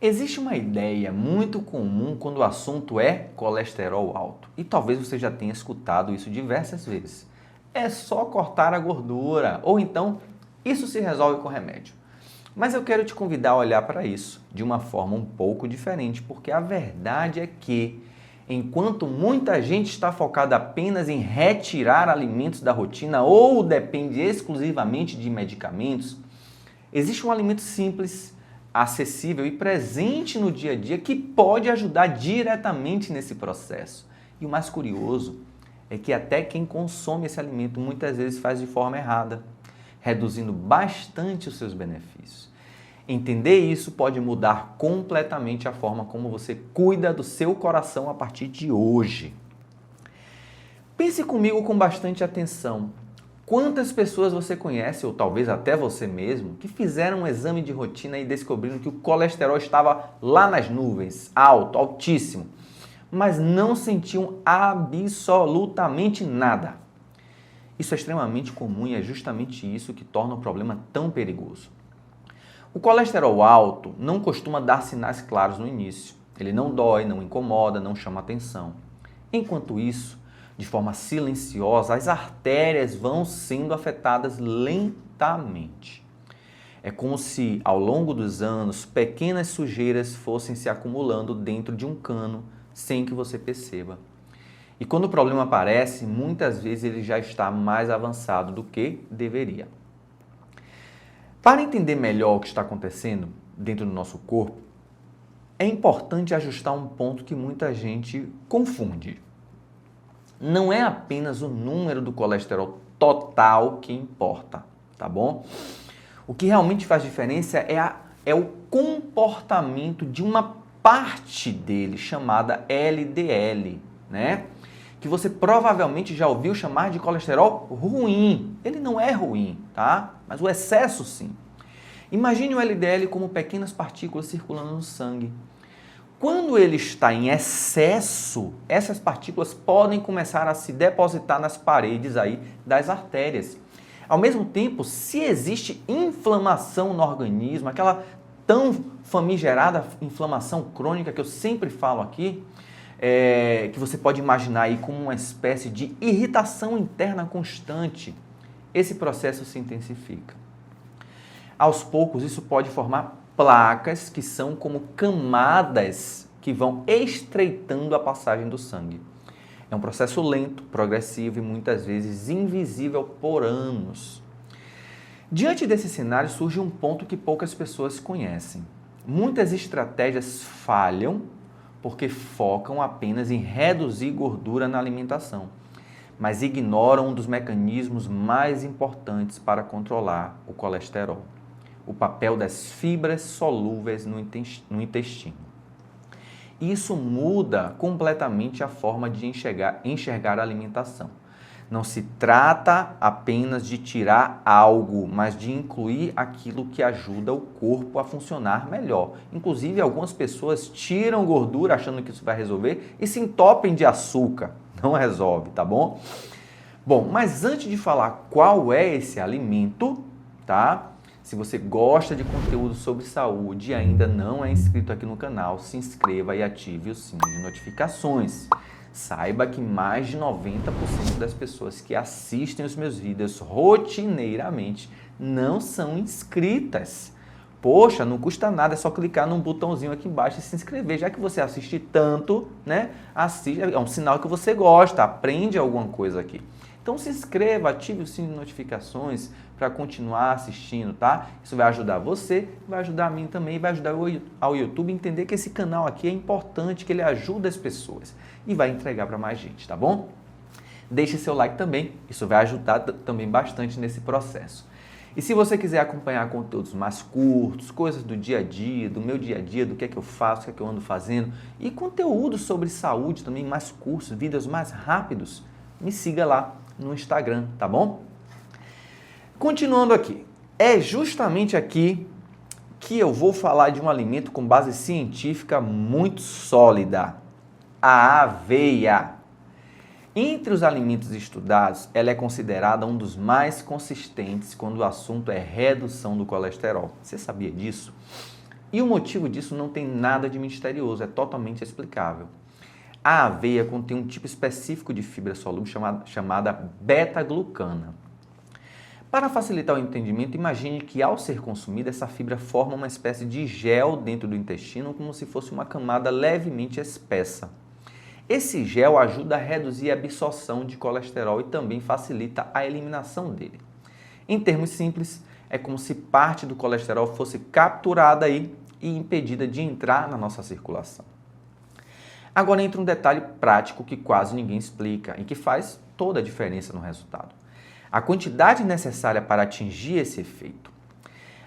Existe uma ideia muito comum quando o assunto é colesterol alto, e talvez você já tenha escutado isso diversas vezes. É só cortar a gordura, ou então isso se resolve com remédio. Mas eu quero te convidar a olhar para isso de uma forma um pouco diferente, porque a verdade é que, enquanto muita gente está focada apenas em retirar alimentos da rotina ou depende exclusivamente de medicamentos, existe um alimento simples, acessível e presente no dia a dia que pode ajudar diretamente nesse processo. E o mais curioso é que até quem consome esse alimento muitas vezes faz de forma errada, reduzindo bastante os seus benefícios. Entender isso pode mudar completamente a forma como você cuida do seu coração a partir de hoje. Pense comigo com bastante atenção. Quantas pessoas você conhece, ou talvez até você mesmo, que fizeram um exame de rotina e descobriram que o colesterol estava lá nas nuvens, alto, altíssimo, mas não sentiam absolutamente nada? Isso é extremamente comum e é justamente isso que torna o problema tão perigoso. O colesterol alto não costuma dar sinais claros no início. Ele não dói, não incomoda, não chama atenção. Enquanto isso, de forma silenciosa, as artérias vão sendo afetadas lentamente. É como se, ao longo dos anos, pequenas sujeiras fossem se acumulando dentro de um cano sem que você perceba. E quando o problema aparece, muitas vezes ele já está mais avançado do que deveria. Para entender melhor o que está acontecendo dentro do nosso corpo, é importante ajustar um ponto que muita gente confunde. Não é apenas o número do colesterol total que importa, tá bom? O que realmente faz diferença é o comportamento de uma parte dele, chamada LDL, né? Que você provavelmente já ouviu chamar de colesterol ruim. Ele não é ruim, tá? Mas o excesso sim. Imagine o LDL como pequenas partículas circulando no sangue. Quando ele está em excesso, essas partículas podem começar a se depositar nas paredes aí das artérias. Ao mesmo tempo, se existe inflamação no organismo, aquela tão famigerada inflamação crônica que eu sempre falo aqui, que você pode imaginar aí como uma espécie de irritação interna constante, esse processo se intensifica. Aos poucos, isso pode formar placas que são como camadas que vão estreitando a passagem do sangue. É um processo lento, progressivo e muitas vezes invisível por anos. Diante desse cenário surge um ponto que poucas pessoas conhecem. Muitas estratégias falham porque focam apenas em reduzir gordura na alimentação, mas ignoram um dos mecanismos mais importantes para controlar o colesterol: o papel das fibras solúveis no intestino. Isso muda completamente a forma de enxergar a alimentação. Não se trata apenas de tirar algo, mas de incluir aquilo que ajuda o corpo a funcionar melhor. Inclusive, algumas pessoas tiram gordura achando que isso vai resolver e se entopem de açúcar. Não resolve, tá bom? Bom, mas antes de falar qual é esse alimento, tá? Se você gosta de conteúdo sobre saúde e ainda não é inscrito aqui no canal, se inscreva e ative o sino de notificações. Saiba que mais de 90% das pessoas que assistem os meus vídeos rotineiramente não são inscritas. Poxa, não custa nada, é só clicar num botãozinho aqui embaixo e se inscrever. Já que você assiste tanto, né? Assiste, é um sinal que você gosta, aprende alguma coisa aqui. Então se inscreva, ative o sino de notificações para continuar assistindo, tá? Isso vai ajudar você, vai ajudar a mim também, vai ajudar ao YouTube a entender que esse canal aqui é importante, que ele ajuda as pessoas e vai entregar para mais gente, tá bom? Deixe seu like também, isso vai ajudar também bastante nesse processo. E se você quiser acompanhar conteúdos mais curtos, coisas do dia a dia, do meu dia a dia, do que é que eu faço, o que é que eu ando fazendo, e conteúdos sobre saúde também, mais curtos, vídeos mais rápidos, me siga lá no Instagram, tá bom? Continuando aqui, é justamente aqui que eu vou falar de um alimento com base científica muito sólida, a aveia. Entre os alimentos estudados, ela é considerada um dos mais consistentes quando o assunto é redução do colesterol. Você sabia disso? E o motivo disso não tem nada de misterioso, é totalmente explicável. A aveia contém um tipo específico de fibra solúvel chamada beta-glucana. Para facilitar o entendimento, imagine que ao ser consumida, essa fibra forma uma espécie de gel dentro do intestino, como se fosse uma camada levemente espessa. Esse gel ajuda a reduzir a absorção de colesterol e também facilita a eliminação dele. Em termos simples, é como se parte do colesterol fosse capturada aí e impedida de entrar na nossa circulação. Agora entra um detalhe prático que quase ninguém explica e que faz toda a diferença no resultado. A quantidade necessária para atingir esse efeito.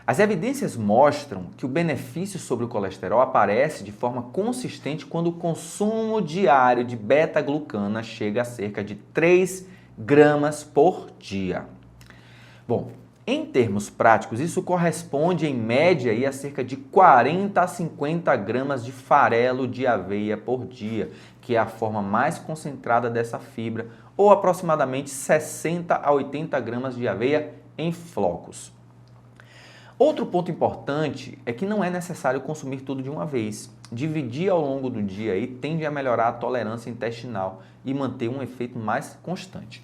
As evidências mostram que o benefício sobre o colesterol aparece de forma consistente quando o consumo diário de beta-glucana chega a cerca de 3 gramas por dia. Bom, em termos práticos, isso corresponde em média aí a cerca de 40 a 50 gramas de farelo de aveia por dia, que é a forma mais concentrada dessa fibra, ou aproximadamente 60 a 80 gramas de aveia em flocos. Outro ponto importante é que não é necessário consumir tudo de uma vez. Dividir ao longo do dia aí tende a melhorar a tolerância intestinal e manter um efeito mais constante.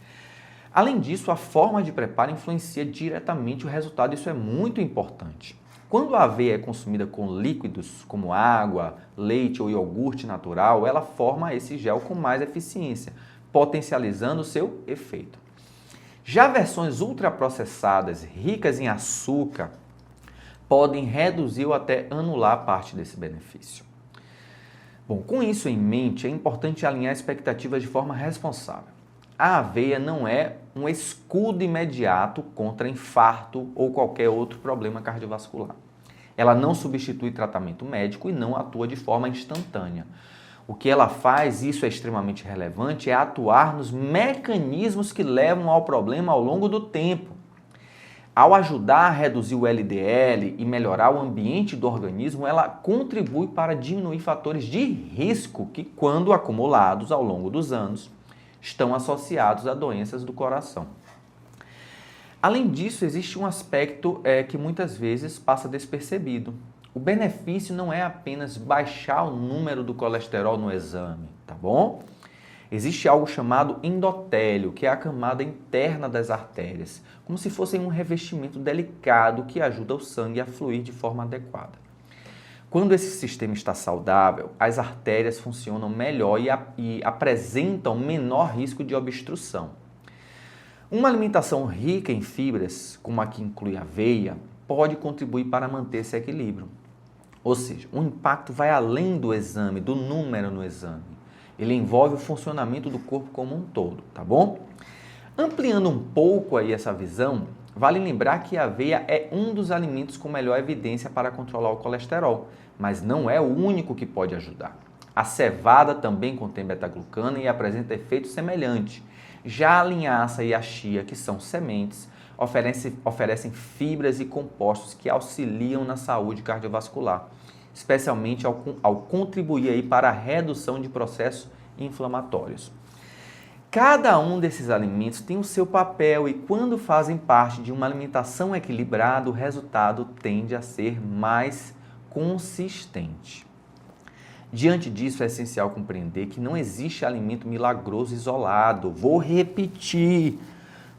Além disso, a forma de preparo influencia diretamente o resultado, isso é muito importante. Quando a aveia é consumida com líquidos como água, leite ou iogurte natural, ela forma esse gel com mais eficiência, potencializando o seu efeito. Já versões ultraprocessadas, ricas em açúcar, podem reduzir ou até anular parte desse benefício. Bom, com isso em mente, é importante alinhar expectativas de forma responsável. A aveia não é um escudo imediato contra infarto ou qualquer outro problema cardiovascular. Ela não substitui tratamento médico e não atua de forma instantânea. O que ela faz, isso é extremamente relevante, é atuar nos mecanismos que levam ao problema ao longo do tempo. Ao ajudar a reduzir o LDL e melhorar o ambiente do organismo, ela contribui para diminuir fatores de risco que, quando acumulados ao longo dos anos, estão associados a doenças do coração. Além disso, existe um aspecto que muitas vezes passa despercebido. O benefício não é apenas baixar o número do colesterol no exame, tá bom? Existe algo chamado endotélio, que é a camada interna das artérias, como se fosse um revestimento delicado que ajuda o sangue a fluir de forma adequada. Quando esse sistema está saudável, as artérias funcionam melhor e apresentam menor risco de obstrução. Uma alimentação rica em fibras, como a que inclui aveia, pode contribuir para manter esse equilíbrio. Ou seja, o impacto vai além do exame, do número no exame. Ele envolve o funcionamento do corpo como um todo, tá bom? Ampliando um pouco aí essa visão, vale lembrar que a aveia é um dos alimentos com melhor evidência para controlar o colesterol, mas não é o único que pode ajudar. A cevada também contém beta-glucana e apresenta efeito semelhante. Já a linhaça e a chia, que são sementes, oferecem fibras e compostos que auxiliam na saúde cardiovascular, especialmente ao contribuir aí para a redução de processos inflamatórios. Cada um desses alimentos tem o seu papel e quando fazem parte de uma alimentação equilibrada, o resultado tende a ser mais consistente. Diante disso, é essencial compreender que não existe alimento milagroso isolado. Vou repetir,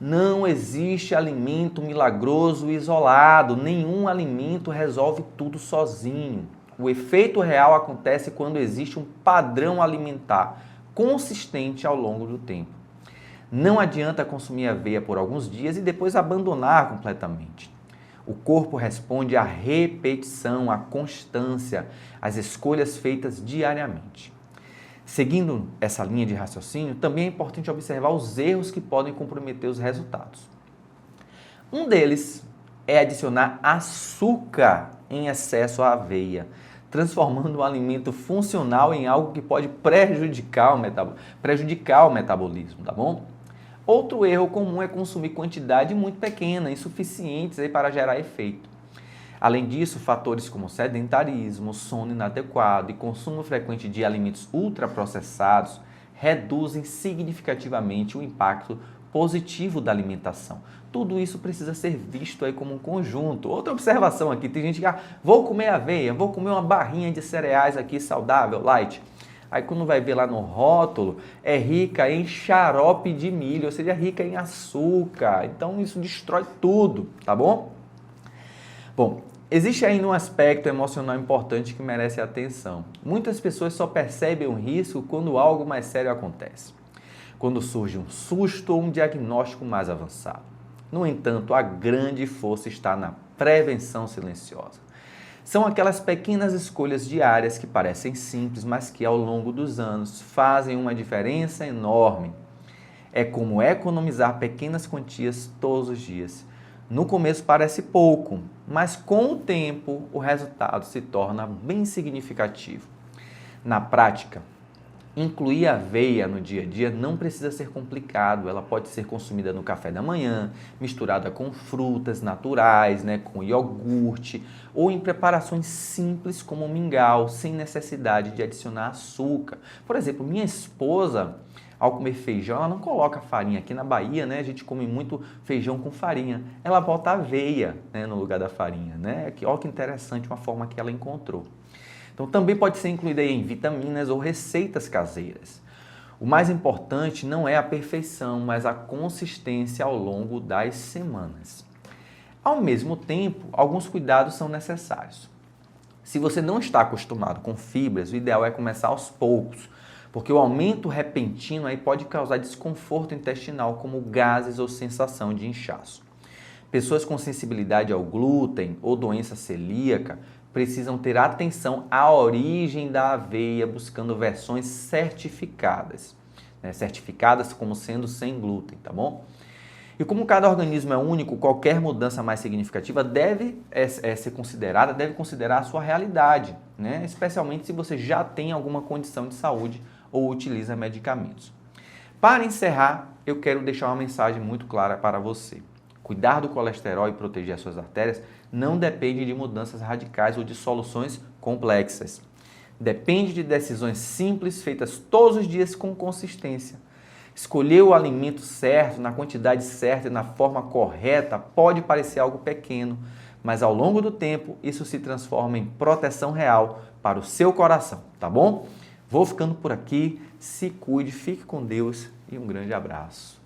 não existe alimento milagroso isolado. Nenhum alimento resolve tudo sozinho. O efeito real acontece quando existe um padrão alimentar consistente ao longo do tempo. Não adianta consumir aveia por alguns dias e depois abandonar completamente. O corpo responde à repetição, à constância, às escolhas feitas diariamente. Seguindo essa linha de raciocínio, também é importante observar os erros que podem comprometer os resultados. Um deles é adicionar açúcar em excesso à aveia, transformando o alimento funcional em algo que pode prejudicar o metabolismo, tá bom? Outro erro comum é consumir quantidade muito pequena, insuficientes aí para gerar efeito. Além disso, fatores como sedentarismo, sono inadequado e consumo frequente de alimentos ultraprocessados reduzem significativamente o impacto positivo da alimentação. Tudo isso precisa ser visto aí como um conjunto. Outra observação aqui, tem gente que, vou comer aveia, vou comer uma barrinha de cereais aqui saudável, light. Aí quando vai ver lá no rótulo, é rica em xarope de milho, ou seja, rica em açúcar. Então isso destrói tudo, tá bom? Bom, existe ainda um aspecto emocional importante que merece atenção. Muitas pessoas só percebem o risco quando algo mais sério acontece. Quando surge um susto ou um diagnóstico mais avançado. No entanto, a grande força está na prevenção silenciosa. São aquelas pequenas escolhas diárias que parecem simples, mas que ao longo dos anos fazem uma diferença enorme. É como economizar pequenas quantias todos os dias. No começo parece pouco, mas com o tempo o resultado se torna bem significativo. Na prática, incluir aveia no dia a dia não precisa ser complicado, ela pode ser consumida no café da manhã, misturada com frutas naturais, com iogurte, ou em preparações simples como mingau, sem necessidade de adicionar açúcar. Por exemplo, minha esposa, ao comer feijão, ela não coloca farinha. Aqui na Bahia, a gente come muito feijão com farinha. Ela bota aveia, no lugar da farinha. Olha que interessante, uma forma que ela encontrou. Então, também pode ser incluída em vitaminas ou receitas caseiras. O mais importante não é a perfeição, mas a consistência ao longo das semanas. Ao mesmo tempo, alguns cuidados são necessários. Se você não está acostumado com fibras, o ideal é começar aos poucos, porque o aumento repentino aí pode causar desconforto intestinal, como gases ou sensação de inchaço. Pessoas com sensibilidade ao glúten ou doença celíaca precisam ter atenção à origem da aveia, buscando versões certificadas. Certificadas como sendo sem glúten, tá bom? E como cada organismo é único, qualquer mudança mais significativa deve ser considerada, deve considerar a sua realidade, especialmente se você já tem alguma condição de saúde ou utiliza medicamentos. Para encerrar, eu quero deixar uma mensagem muito clara para você. Cuidar do colesterol e proteger as suas artérias não depende de mudanças radicais ou de soluções complexas. Depende de decisões simples feitas todos os dias com consistência. Escolher o alimento certo, na quantidade certa e na forma correta pode parecer algo pequeno, mas ao longo do tempo isso se transforma em proteção real para o seu coração, tá bom? Vou ficando por aqui, se cuide, fique com Deus e um grande abraço.